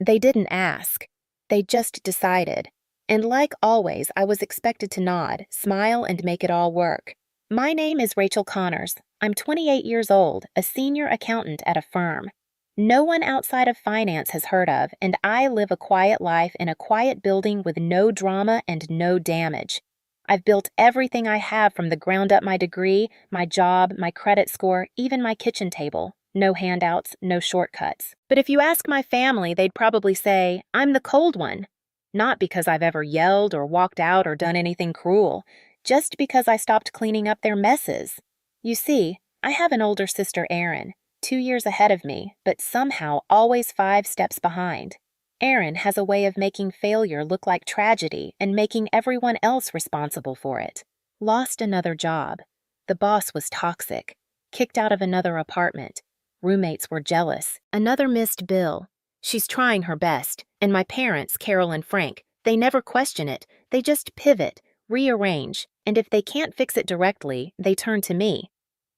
They didn't ask. They just decided. And like always, I was expected to nod, smile, and make it all work. My name is Rachel Connors. I'm 28 years old, a senior accountant at a firm. No one outside of finance has heard of, and I live a quiet life in a quiet building with no drama and no damage. I've built everything I have from the ground up: my degree, my job, my credit score, even my kitchen table. No handouts, no shortcuts. But if you ask my family, they'd probably say, I'm the cold one. Not because I've ever yelled or walked out or done anything cruel, just because I stopped cleaning up their messes. You see, I have an older sister, Erin, 2 years ahead of me, but somehow always 5 steps behind. Erin has a way of making failure look like tragedy and making everyone else responsible for it. Lost another job. The boss was toxic. Kicked out of another apartment. Roommates were jealous. Another missed bill. She's trying her best, and my parents, Carol and Frank, they never question it. They just pivot, rearrange, and if they can't fix it directly, they turn to me.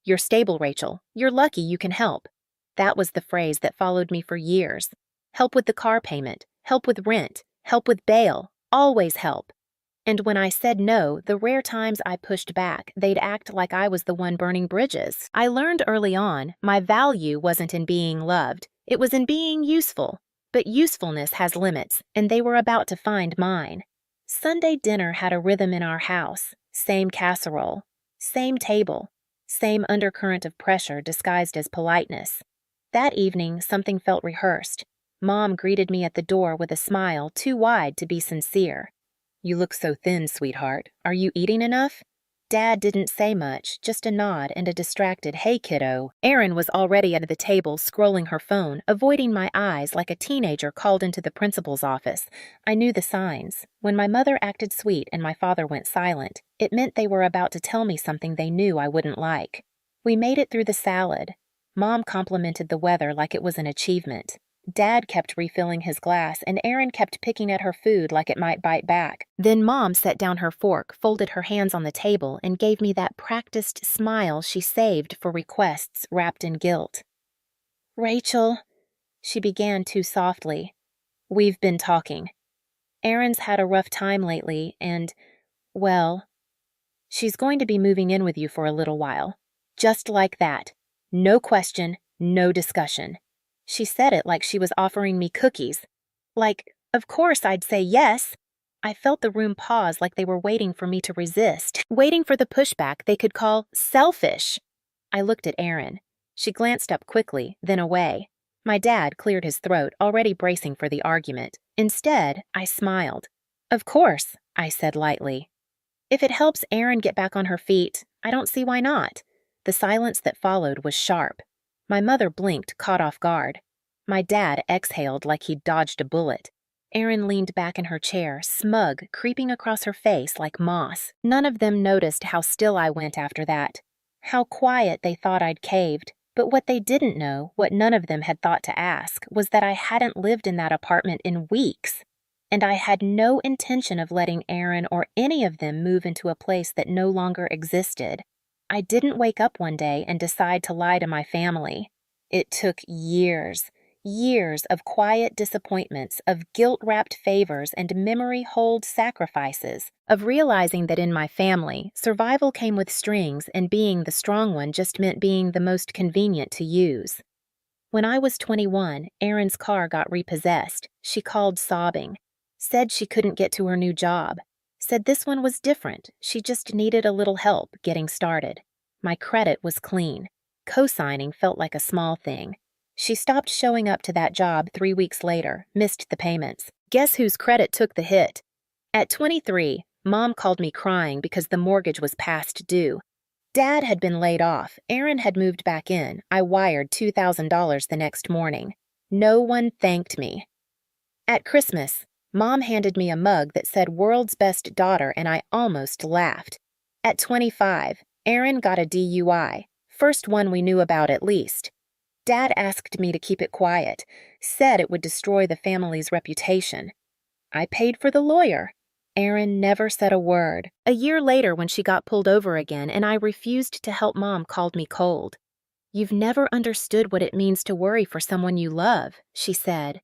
You're stable, Rachel. You're lucky you can help. That was the phrase that followed me for years. Help with the car payment, help with rent, help with bail, always help. And when I said no, the rare times I pushed back, they'd act like I was the one burning bridges. I learned early on my value wasn't in being loved, it was in being useful. But usefulness has limits, and they were about to find mine. Sunday dinner had a rhythm in our house. Same casserole, same table, same undercurrent of pressure disguised as politeness. That evening, something felt rehearsed. Mom greeted me at the door with a smile too wide to be sincere. You look so thin, sweetheart. Are you eating enough? Dad didn't say much, just a nod and a distracted, hey kiddo. Erin was already at the table scrolling her phone, avoiding my eyes like a teenager called into the principal's office. I knew the signs. When my mother acted sweet and my father went silent, it meant they were about to tell me something they knew I wouldn't like. We made it through the salad. Mom complimented the weather like it was an achievement. Dad kept refilling his glass, and Erin kept picking at her food like it might bite back. Then Mom set down her fork, folded her hands on the table, and gave me that practiced smile she saved for requests wrapped in guilt. Rachel, she began too softly. We've been talking. Erin's had a rough time lately, and, well, she's going to be moving in with you for a little while. Just like that. No question, no discussion. She said it like she was offering me cookies. Like, of course I'd say yes. I felt the room pause like they were waiting for me to resist, waiting for the pushback they could call selfish. I looked at Erin. She glanced up quickly, then away. My dad cleared his throat, already bracing for the argument. Instead, I smiled. Of course, I said lightly. If it helps Erin get back on her feet, I don't see why not. The silence that followed was sharp. My mother blinked, caught off guard. My dad exhaled like he'd dodged a bullet. Erin leaned back in her chair, smug, creeping across her face like moss. None of them noticed how still I went after that. How quiet they thought I'd caved. But what they didn't know, what none of them had thought to ask, was that I hadn't lived in that apartment in weeks. And I had no intention of letting Erin or any of them move into a place that no longer existed. I didn't wake up one day and decide to lie to my family. It took years of quiet disappointments, of guilt-wrapped favors and memory-hold sacrifices, of realizing that in my family, survival came with strings and being the strong one just meant being the most convenient to use. When I was 21, Erin's car got repossessed. She called sobbing, said she couldn't get to her new job. Said this one was different, she just needed a little help getting started. My credit was clean. Co-signing felt like a small thing. She stopped showing up to that job 3 weeks later, missed the payments. Guess whose credit took the hit? At 23, Mom called me crying because the mortgage was past due. Dad had been laid off, Erin had moved back in. I wired $2,000 the next morning. No one thanked me. At Christmas, Mom handed me a mug that said World's Best Daughter, and I almost laughed. At 25, Erin got a DUI, first one we knew about at least. Dad asked me to keep it quiet, said it would destroy the family's reputation. I paid for the lawyer. Erin never said a word. A year later, when she got pulled over again and I refused to help, Mom called me cold. You've never understood what it means to worry for someone you love, she said.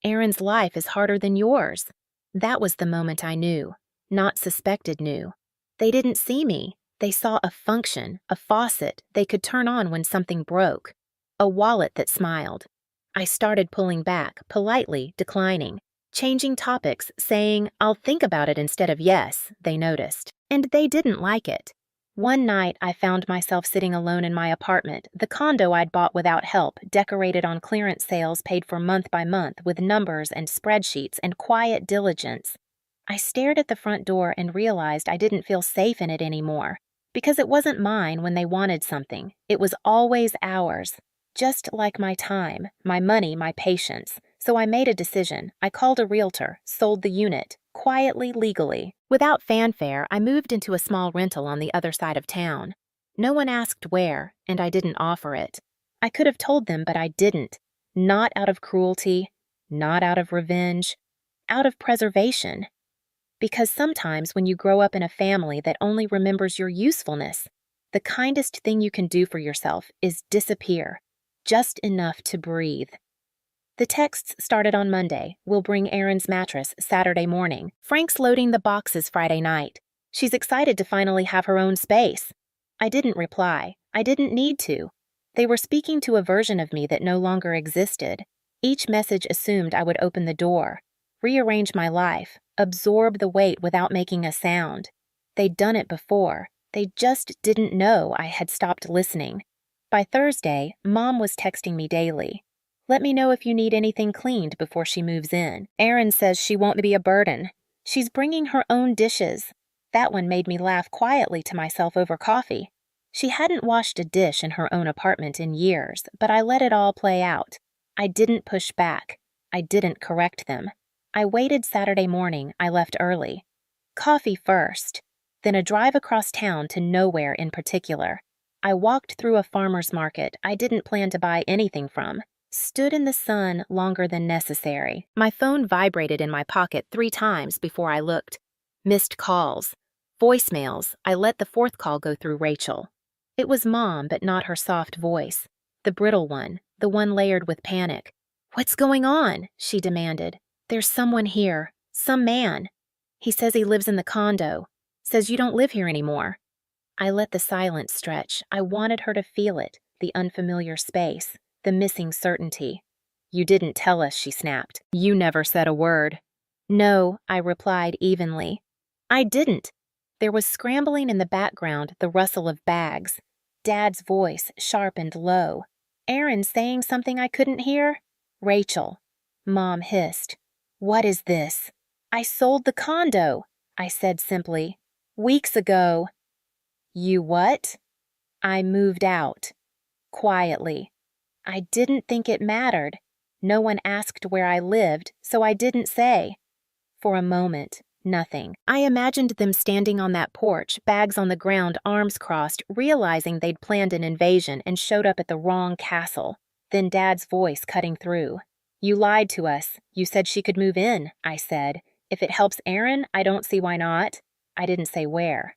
Erin's life is harder than yours. That was the moment I knew, not suspected knew. They didn't see me. They saw a function, a faucet they could turn on when something broke, a wallet that smiled. I started pulling back, politely declining, changing topics, saying, "I'll think about it" instead of "yes," they noticed. And they didn't like it. One night, I found myself sitting alone in my apartment, the condo I'd bought without help, decorated on clearance sales paid for month by month with numbers and spreadsheets and quiet diligence. I stared at the front door and realized I didn't feel safe in it anymore. Because it wasn't mine when they wanted something. It was always ours. Just like my time, my money, my patience. So I made a decision. I called a realtor, sold the unit, quietly, legally. Without fanfare, I moved into a small rental on the other side of town. No one asked where, and I didn't offer it. I could have told them, but I didn't. Not out of cruelty, not out of revenge, out of preservation. Because sometimes when you grow up in a family that only remembers your usefulness, the kindest thing you can do for yourself is disappear, just enough to breathe. The texts started on Monday. We'll bring Erin's mattress Saturday morning. Frank's loading the boxes Friday night. She's excited to finally have her own space. I didn't reply. I didn't need to. They were speaking to a version of me that no longer existed. Each message assumed I would open the door, rearrange my life, absorb the weight without making a sound. They'd done it before. They just didn't know I had stopped listening. By Thursday, Mom was texting me daily. "Let me know if you need anything cleaned before she moves in. Erin says she won't be a burden. She's bringing her own dishes." That one made me laugh quietly to myself over coffee. She hadn't washed a dish in her own apartment in years, but I let it all play out. I didn't push back. I didn't correct them. I waited Saturday morning. I left early. Coffee first, then a drive across town to nowhere in particular. I walked through a farmer's market I didn't plan to buy anything from. Stood in the sun longer than necessary. My phone vibrated in my pocket 3 times before I looked. Missed calls. Voicemails. I let the 4th call go through Rachel. It was Mom, but not her soft voice. The brittle one, the one layered with panic. "What's going on?" she demanded. "There's someone here. Some man. He says he lives in the condo. Says you don't live here anymore." I let the silence stretch. I wanted her to feel it, the unfamiliar space, the missing certainty. "You didn't tell us," she snapped. "You never said a word." "No," I replied evenly. "I didn't." There was scrambling in the background, the rustle of bags. Dad's voice, sharp and low. "Erin saying something I couldn't hear?" "Rachel." Mom hissed. "What is this?" "I sold the condo," I said simply. "Weeks ago." "You what?" "I moved out." Quietly. I didn't think it mattered. No one asked where I lived, so I didn't say. For a moment, nothing. I imagined them standing on that porch, bags on the ground, arms crossed, realizing they'd planned an invasion and showed up at the wrong castle. Then Dad's voice cutting through. "You lied to us. You said she could move in," I said. "If it helps Erin, I don't see why not." I didn't say where.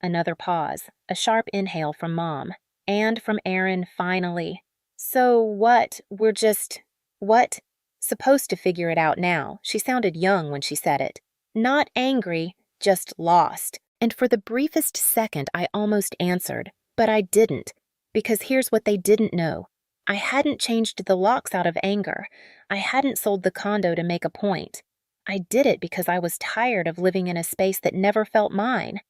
Another pause, a sharp inhale from Mom. And from Erin, finally. "So what? We're just... what?" Supposed to figure it out now. She sounded young when she said it. Not angry, just lost. And for the briefest second, I almost answered. But I didn't. Because here's what they didn't know. I hadn't changed the locks out of anger. I hadn't sold the condo to make a point. I did it because I was tired of living in a space that never felt mine.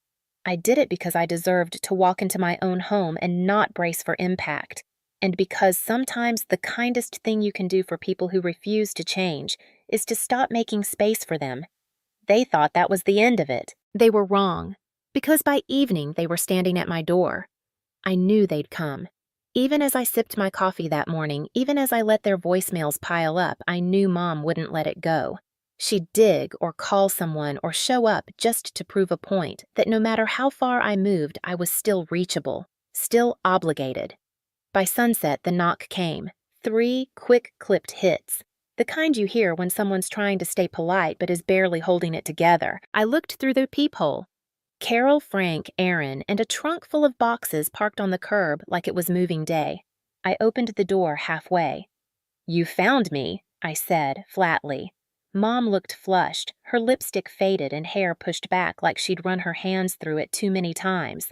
I did it because I deserved to walk into my own home and not brace for impact. And because sometimes the kindest thing you can do for people who refuse to change is to stop making space for them. They thought that was the end of it. They were wrong. Because by evening they were standing at my door. I knew they'd come. Even as I sipped my coffee that morning, even as I let their voicemails pile up, I knew Mom wouldn't let it go. She'd dig or call someone or show up just to prove a point that no matter how far I moved, I was still reachable, still obligated. By sunset, the knock came. 3 quick-clipped hits. The kind you hear when someone's trying to stay polite but is barely holding it together. I looked through the peephole. Carol, Frank, Erin, and a trunk full of boxes parked on the curb like it was moving day. I opened the door halfway. "You found me," I said, flatly. Mom looked flushed, her lipstick faded and hair pushed back like she'd run her hands through it too many times.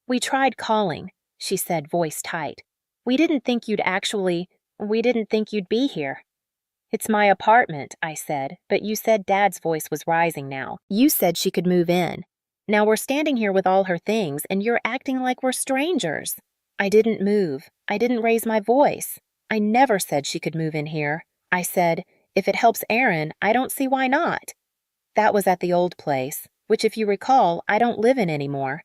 We tried calling, she said, voice tight. We didn't think you'd be here. It's my apartment, I said, but you said Dad's voice was rising now. You said she could move in. Now we're standing here with all her things, and you're acting like we're strangers. I didn't move. I didn't raise my voice. I never said she could move in here. I said, if it helps Erin, I don't see why not. That was at the old place, which if you recall, I don't live in anymore.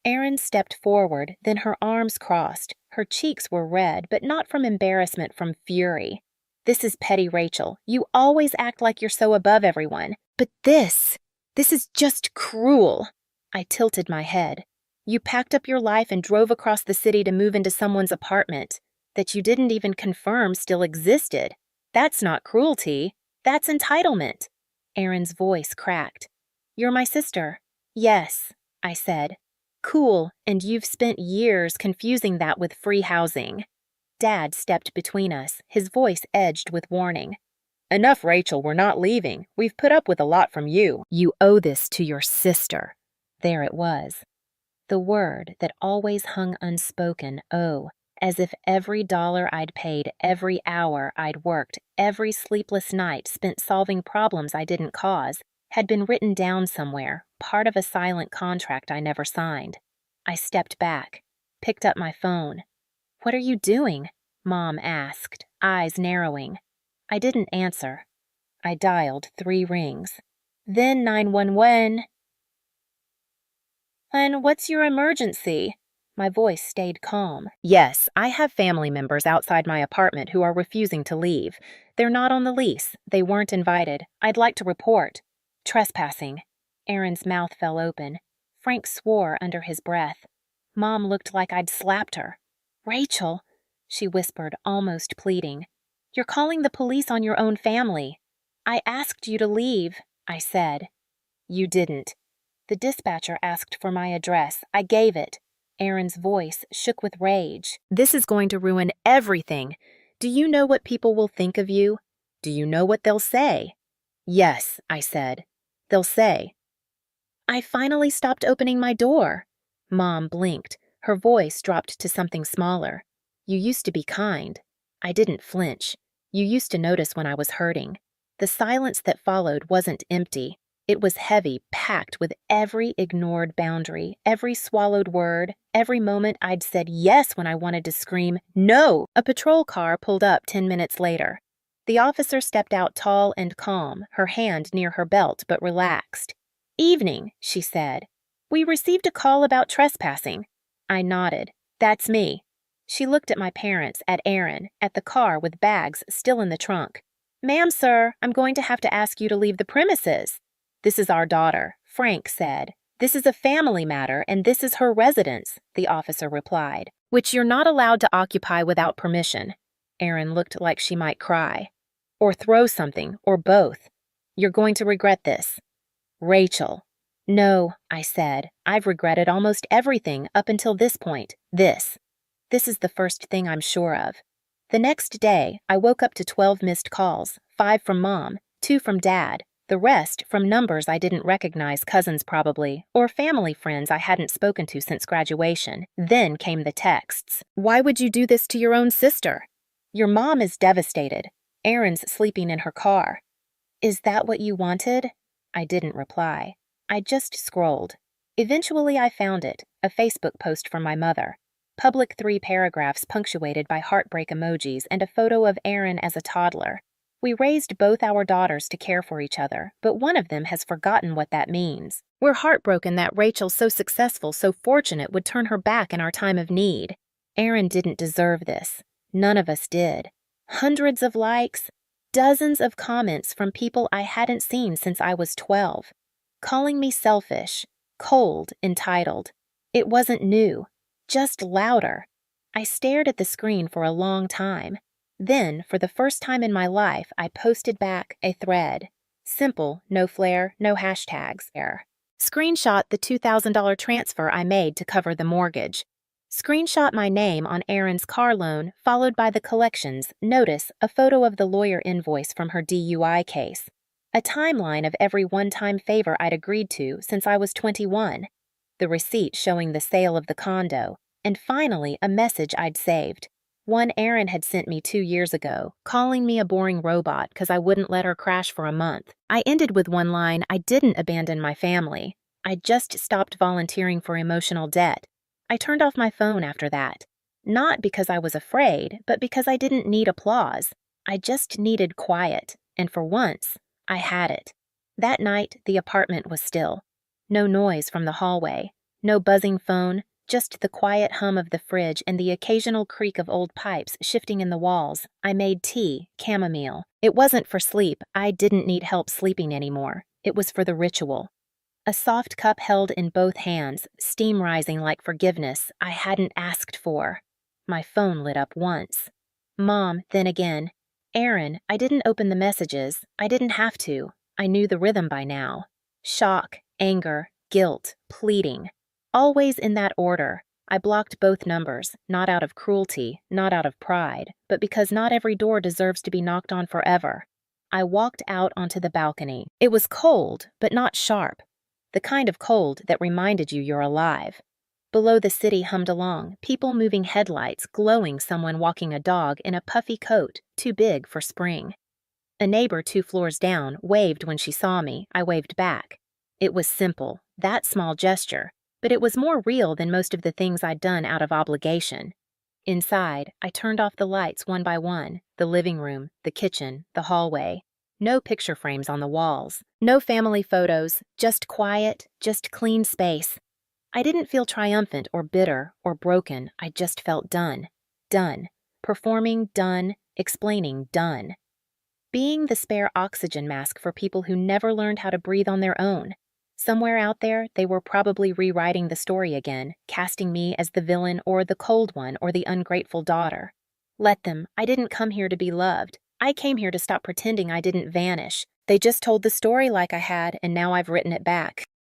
Erin stepped forward, then her arms crossed. Her cheeks were red, but not from embarrassment, from fury. This is petty, Rachel. You always act like you're so above everyone. But this is just cruel. I tilted my head. You packed up your life and drove across the city to move into someone's apartment that you didn't even confirm still existed. That's not cruelty. That's entitlement. Erin's voice cracked. You're my sister. Yes, I said. Cool, and you've spent years confusing that with free housing. Dad stepped between us, his voice edged with warning. Enough, Rachel, we're not leaving. We've put up with a lot from you. You owe this to your sister. There it was. The word that always hung unspoken, owe, as if every dollar I'd paid, every hour I'd worked, every sleepless night spent solving problems I didn't cause, had been written down somewhere, part of a silent contract I never signed. I stepped back, picked up my phone. What are you doing? Mom asked, eyes narrowing. I didn't answer. I dialed 3 rings. Then 911. And what's your emergency? My voice stayed calm. Yes, I have family members outside my apartment who are refusing to leave. They're not on the lease. They weren't invited. I'd like to report. Trespassing. Erin's mouth fell open. Frank swore under his breath. Mom looked like I'd slapped her. Rachel, she whispered, almost pleading. You're calling the police on your own family. I asked you to leave, I said. You didn't. The dispatcher asked for my address. I gave it. Erin's voice shook with rage. This is going to ruin everything. Do you know what people will think of you? Do you know what they'll say? Yes, I said. They'll say. I finally stopped opening my door. Mom blinked. Her voice dropped to something smaller. You used to be kind. I didn't flinch. You used to notice when I was hurting. The silence that followed wasn't empty. It was heavy, packed with every ignored boundary, every swallowed word, every moment I'd said yes when I wanted to scream, no! A patrol car pulled up 10 minutes later. The officer stepped out tall and calm, her hand near her belt but relaxed. Evening, she said. We received a call about trespassing. I nodded. That's me. She looked at my parents, at Erin, at the car with bags still in the trunk. Ma'am, sir, I'm going to have to ask you to leave the premises. This is our daughter, Frank said. This is a family matter, and this is her residence, the officer replied, which you're not allowed to occupy without permission. Erin looked like she might cry. Or throw something, or both. You're going to regret this. Rachel. No, I said. I've regretted almost everything up until this point. This is the first thing I'm sure of. The next day, I woke up to 12 missed calls, 5 from Mom, 2 from Dad, the rest from numbers I didn't recognize, cousins probably, or family friends I hadn't spoken to since graduation. Then came the texts. Why would you do this to your own sister? Your mom is devastated. Erin's sleeping in her car. Is that what you wanted? I didn't reply. I just scrolled. Eventually I found it, a Facebook post from my mother. Public 3 paragraphs punctuated by heartbreak emojis and a photo of Erin as a toddler. We raised both our daughters to care for each other, but one of them has forgotten what that means. We're heartbroken that Rachel, so successful, so fortunate, would turn her back in our time of need. Erin didn't deserve this. None of us did. Hundreds of likes, dozens of comments from people I hadn't seen since I was 12. Calling me selfish, cold, entitled. It wasn't new, just louder. I stared at the screen for a long time. Then, for the first time in my life, I posted back a thread. Simple, no flair, no hashtags. Screenshot the $2,000 transfer I made to cover the mortgage. Screenshot my name on Erin's car loan, followed by the collections. Notice a photo of the lawyer invoice from her DUI case. A timeline of every one-time favor I'd agreed to since I was 21. The receipt showing the sale of the condo. And finally, a message I'd saved. One Erin had sent me 2 years ago, calling me a boring robot because I wouldn't let her crash for a month. I ended with one line: I didn't abandon my family. I just stopped volunteering for emotional debt. I turned off my phone after that. Not because I was afraid, but because I didn't need applause. I just needed quiet, and for once, I had it. That night, the apartment was still. No noise from the hallway, no buzzing phone, just the quiet hum of the fridge and the occasional creak of old pipes shifting in the walls. I made tea, chamomile. It wasn't for sleep. I didn't need help sleeping anymore. It was for the ritual. A soft cup held in both hands, steam rising like forgiveness I hadn't asked for. My phone lit up once. Mom, then again. Erin, I didn't open the messages. I didn't have to. I knew the rhythm by now. Shock, anger, guilt, pleading. Always in that order. I blocked both numbers, not out of cruelty, not out of pride, but because not every door deserves to be knocked on forever. I walked out onto the balcony. It was cold, but not sharp. The kind of cold that reminded you you're alive. Below the city hummed along, people moving headlights, glowing someone walking a dog in a puffy coat, too big for spring. A neighbor 2 floors down waved when she saw me. I waved back. It was simple, that small gesture, but it was more real than most of the things I'd done out of obligation. Inside, I turned off the lights one by one, the living room, the kitchen, the hallway. No picture frames on the walls, no family photos, just quiet, just clean space. I didn't feel triumphant or bitter or broken. I just felt done. Done. Performing, done. Explaining, done. Being the spare oxygen mask for people who never learned how to breathe on their own. Somewhere out there, they were probably rewriting the story again, casting me as the villain or the cold one or the ungrateful daughter. Let them. I didn't come here to be loved. I came here to stop pretending I didn't vanish. They just told the story like I had, and now I've written it back.